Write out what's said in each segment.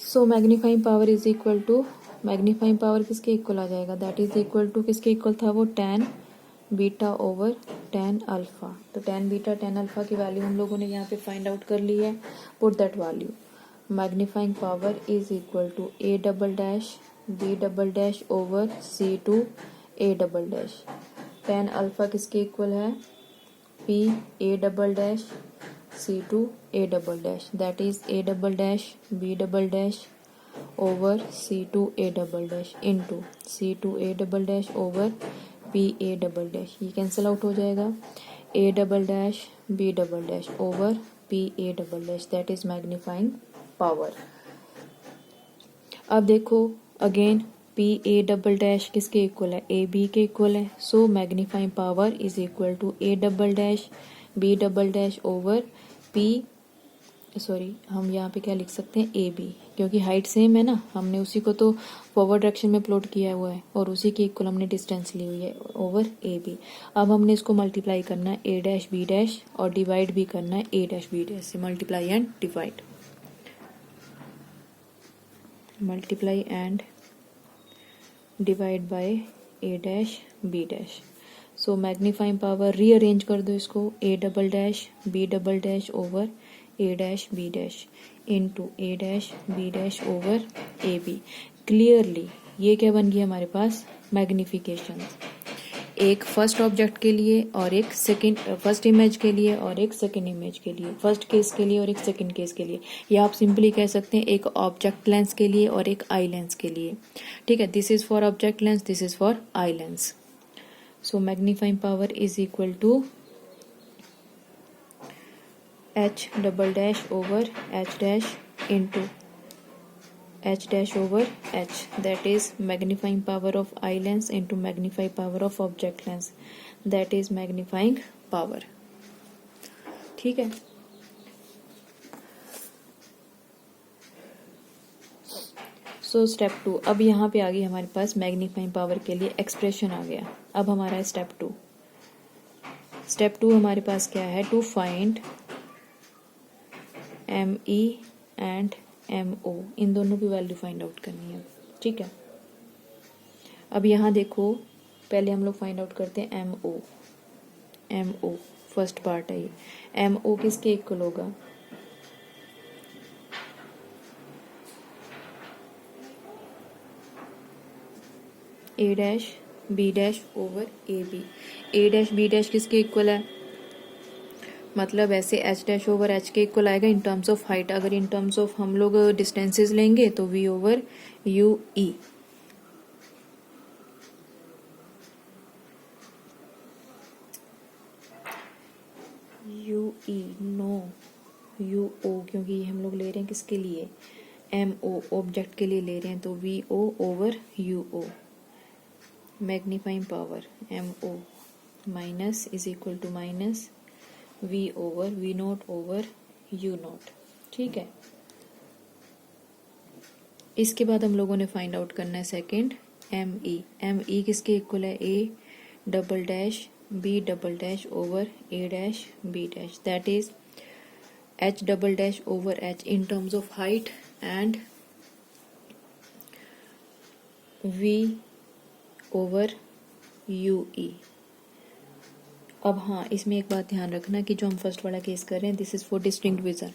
So magnifying power is equal to, magnifying power किसके equal आ जाएगा, दैट इज इक्वल टू, किसके equal था वो, tan beta over tan alpha. तो tan बीटा tan अल्फा की वैल्यू हम लोगों ने यहाँ पे फाइंड आउट कर ली है। Put that value, magnifying power is equal to a double dash b double dash over c2 a double dash. tan alpha किसके इक्वल है, p a double dash c2 a double dash, that is a double dash b double dash over c2 a double dash into c2 a double dash over p a double dash. ये cancel out हो जाएगा, a double dash b double dash over p a double dash, that is magnifying power. अब देखो again P A double dash किसके equal है, A B के इक्वल है। So magnifying power is equal to A double dash B double dash over P, sorry हम यहाँ पे क्या लिख सकते हैं, ए बी, क्योंकि हाइट सेम है ना, हमने उसी को तो फॉरवर्ड डायरेक्शन में प्लॉट किया हुआ है और उसी के इक्वल हमने डिस्टेंस ली हुई है ओवर ए बी। अब हमने इसको मल्टीप्लाई करना है ए डैश बी डैश और डिवाइड भी करना है ए डैश बी डैश से, multiply and divide, multiply and divide by A dash B dash. So magnifying power rearrange कर दो इसको, A double dash B double dash over A dash B dash into A dash B dash over A B. Clearly ये क्या बन गया हमारे पास, magnification, एक फर्स्ट ऑब्जेक्ट के लिए और एक सेकंड, फर्स्ट इमेज के लिए और एक सेकंड इमेज के लिए, फर्स्ट केस के लिए और एक सेकंड केस के लिए, या आप सिंपली कह सकते हैं एक ऑब्जेक्ट लेंस के लिए और एक आई लेंस के लिए। ठीक है, this is for object lens, this is for eye lens. So magnifying power is equal to h double dash over h dash into h dash over h, that is magnifying power of eye lens into magnifying power of object lens, that is magnifying power। ठीक है, so step 2, अब यहाँ पे आ गई हमारे पास magnifying power के लिए expression आ गया। अब हमारा है स्टेप 2। स्टेप 2 हमारे पास क्या है, to find M E and M O, इन दोनों की वैल्यू फाइंड आउट करनी है। ठीक है, अब यहाँ देखो पहले हम लोग फाइंड आउट करते हैं M O. M O first part है ये, एम ओ किसके इक्वल होगा, A dash B dash over A B. A dash B dash किसके इक्वल है, मतलब ऐसे एच डैश ओवर एच के इक्वल आएगा इन टर्म्स ऑफ हाइट। अगर इन टर्म्स ऑफ हम लोग डिस्टेंसेस लेंगे तो V over U E. U E no U O, क्योंकि ये हम लोग ले रहे हैं किसके लिए, एम ओ ऑब्जेक्ट के लिए ले रहे हैं, तो V O over U O. Magnifying power M O minus is equal to minus V over V naught over U naught. ठीक है, इसके बाद हम लोगों ने फाइंड आउट करना है second M E. M E किसके इक्वल है, A double dash B double dash over A dash B dash, that is H double dash over H in terms of height and V over U E. अब हाँ, इसमें एक बात ध्यान रखना कि जो हम फर्स्ट वाला केस कर रहे हैं, this is for distinct vision,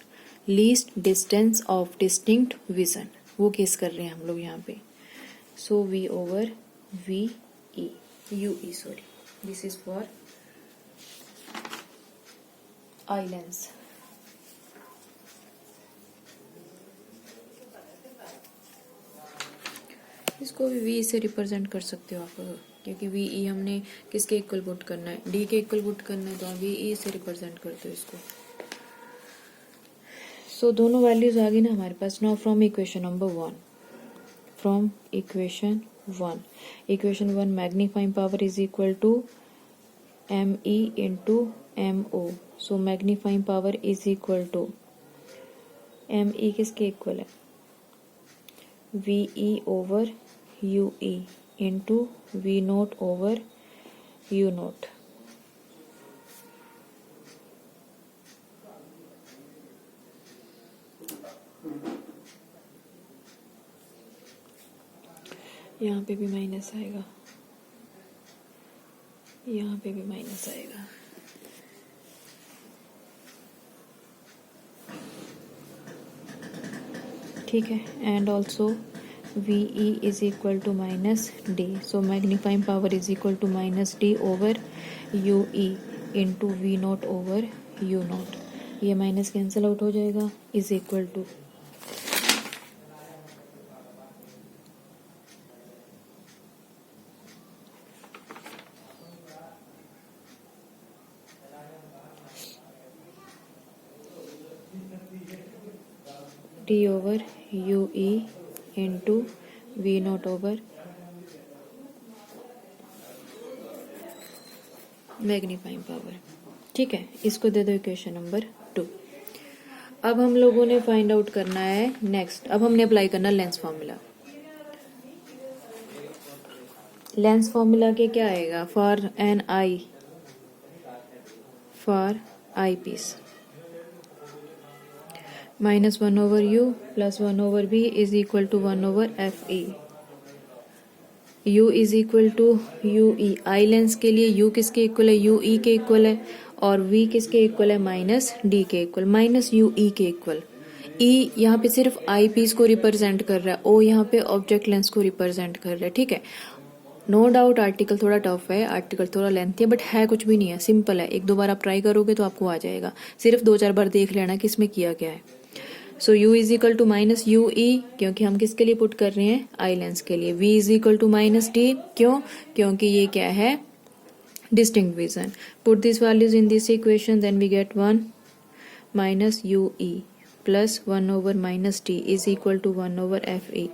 least distance of distinct vision, वो केस कर रहे हैं हम लोग यहाँ पे। So V over V E, U E sorry, this is for eye lens. इसको भी वी से रिप्रेजेंट कर सकते हो आप, क्योंकि वी ई हमने किसके इक्वल पुट करना है, डी के इक्वल पुट करना है, तो वी ई से रिप्रेजेंट करते हो इसको। सो दोनों वैल्यूज आ गई ना हमारे पास। Now from equation number 1, from equation 1, equation 1 magnifying power is equal to M E into M O. So magnifying power is equal to M E किसके इक्वल है, V E over U E into V naught over U naught. यहाँ पे भी minus आएगा, यहाँ पे भी minus आएगा। ठीक है, and also VE is equal to minus D, so magnifying power is equal to minus D over UE into V naught over U naught. ये माइनस कैंसिल आउट हो जाएगा, is equal to D over UE into V naught over magnifying power. ठीक है, इसको दे दो equation number 2। अब हम लोगों ने फाइंड आउट करना है नेक्स्ट, अब हमने अप्लाई करना लेंस फॉर्मूला। लेंस फॉर्मूला के क्या आएगा, for an eye, for eyepiece minus 1 over U plus 1 over B is equal to 1 over FE। U is equal to UE, eye lens के लिए U किसके equal है, UE के इक्वल है, और V किसके इक्वल है, माइनस D के इक्वल, माइनस UE के इक्वल। E यहाँ पे सिर्फ आई पीस को रिप्रेजेंट कर रहा है, O यहाँ पे ऑब्जेक्ट लेंस को रिप्रेजेंट कर रहा है। ठीक है, नो डाउट आर्टिकल थोड़ा टफ है, आर्टिकल थोड़ा लेंथी है, बट है कुछ भी नहीं है, सिंपल है। एक दो बार आप ट्राई करोगे तो आपको आ जाएगा, सिर्फ 2-4 बार देख लेना कि इसमें किया क्या है। So U is equal to minus UE, क्योंकि हम किसके लिए पुट कर रहे हैं, आई लेंस के लिए। V is equal to minus D, क्यों, क्योंकि ये क्या है, distinct vision. Put this values in this equation, then we get 1 minus UE plus 1 over minus D is equal to 1 over FE।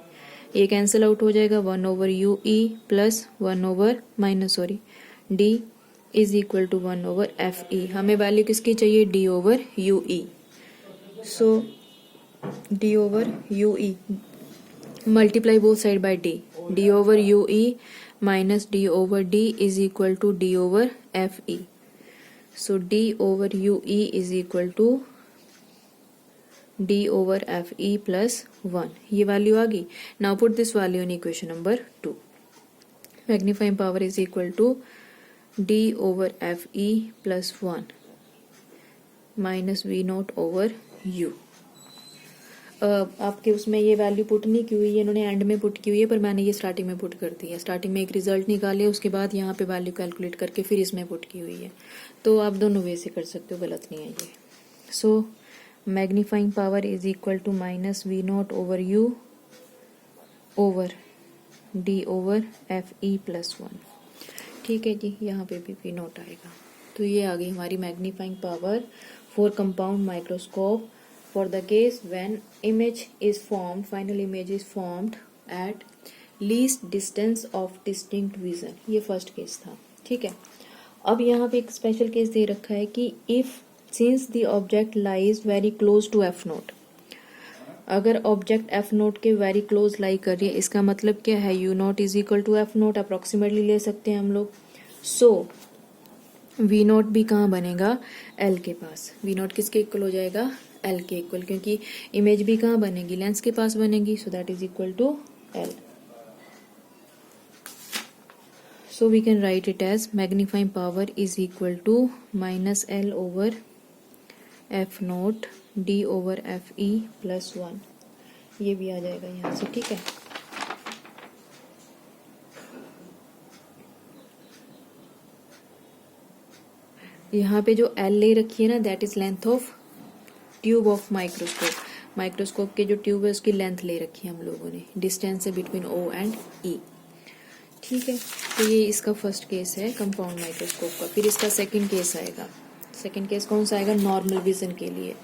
ये कैंसिल आउट हो जाएगा, 1 over UE plus 1 over minus D is equal to 1 over FE। हमें value किसकी चाहिए, D over UE। So D over UE multiply both side by D, D over UE minus D over D is equal to D over FE. So D over UE is equal to D over FE plus 1। ये value आ गई। Now put this value in equation number 2। Magnifying power is equal to D over FE plus 1 minus V naught over U। आपके उसमें ये value put नहीं की हुई है, इन्होंने एंड में पुट की हुई है, पर मैंने ये स्टार्टिंग में पुट कर दी है। स्टार्टिंग में एक रिजल्ट निकाले, उसके बाद यहाँ पे वैल्यू कैलकुलेट करके फिर इसमें पुट की हुई है। तो आप दोनों वे से कर सकते हो, गलत नहीं है ये। So magnifying power is equal to minus V naught over U over D over FE plus 1। ठीक है जी, यहाँ पे भी V नॉट आएगा। तो ये आ गई हमारी magnifying power for compound microscope for the case when image is formed, final image is formed at least distance of distinct vision। ये फर्स्ट केस था। ठीक है, अब यहाँ पे एक स्पेशल केस दे रखा है कि if since the object lies very close to F naught, अगर ऑब्जेक्ट F नोट के वेरी क्लोज लाई कर रही है, इसका मतलब क्या है, U naught is equal to F naught, approximately ले सकते हैं हम लोग। सो V नॉट भी कहाँ बनेगा, L के पास। V नॉट किसके इक्वल हो जाएगा, L के इक्वल, क्योंकि इमेज भी कहाँ बनेगी, लेंस के पास बनेगी। So that is equal to L। So we can write it as magnifying power is equal to minus L over F naught D over FE plus 1। ये भी आ जाएगा यहाँ से। ठीक है, यहाँ पे जो L ले रखी है ना, that is length of tube of microscope. Microscope के जो ट्यूब है उसकी लेंथ ले रखी है हम लोगों ने, डिस्टेंस है बिटवीन O एंड E। ठीक है, तो ये इसका फर्स्ट केस है कंपाउंड माइक्रोस्कोप का। फिर इसका सेकंड केस आएगा। सेकंड केस कौन सा आएगा, नॉर्मल विजन के लिए।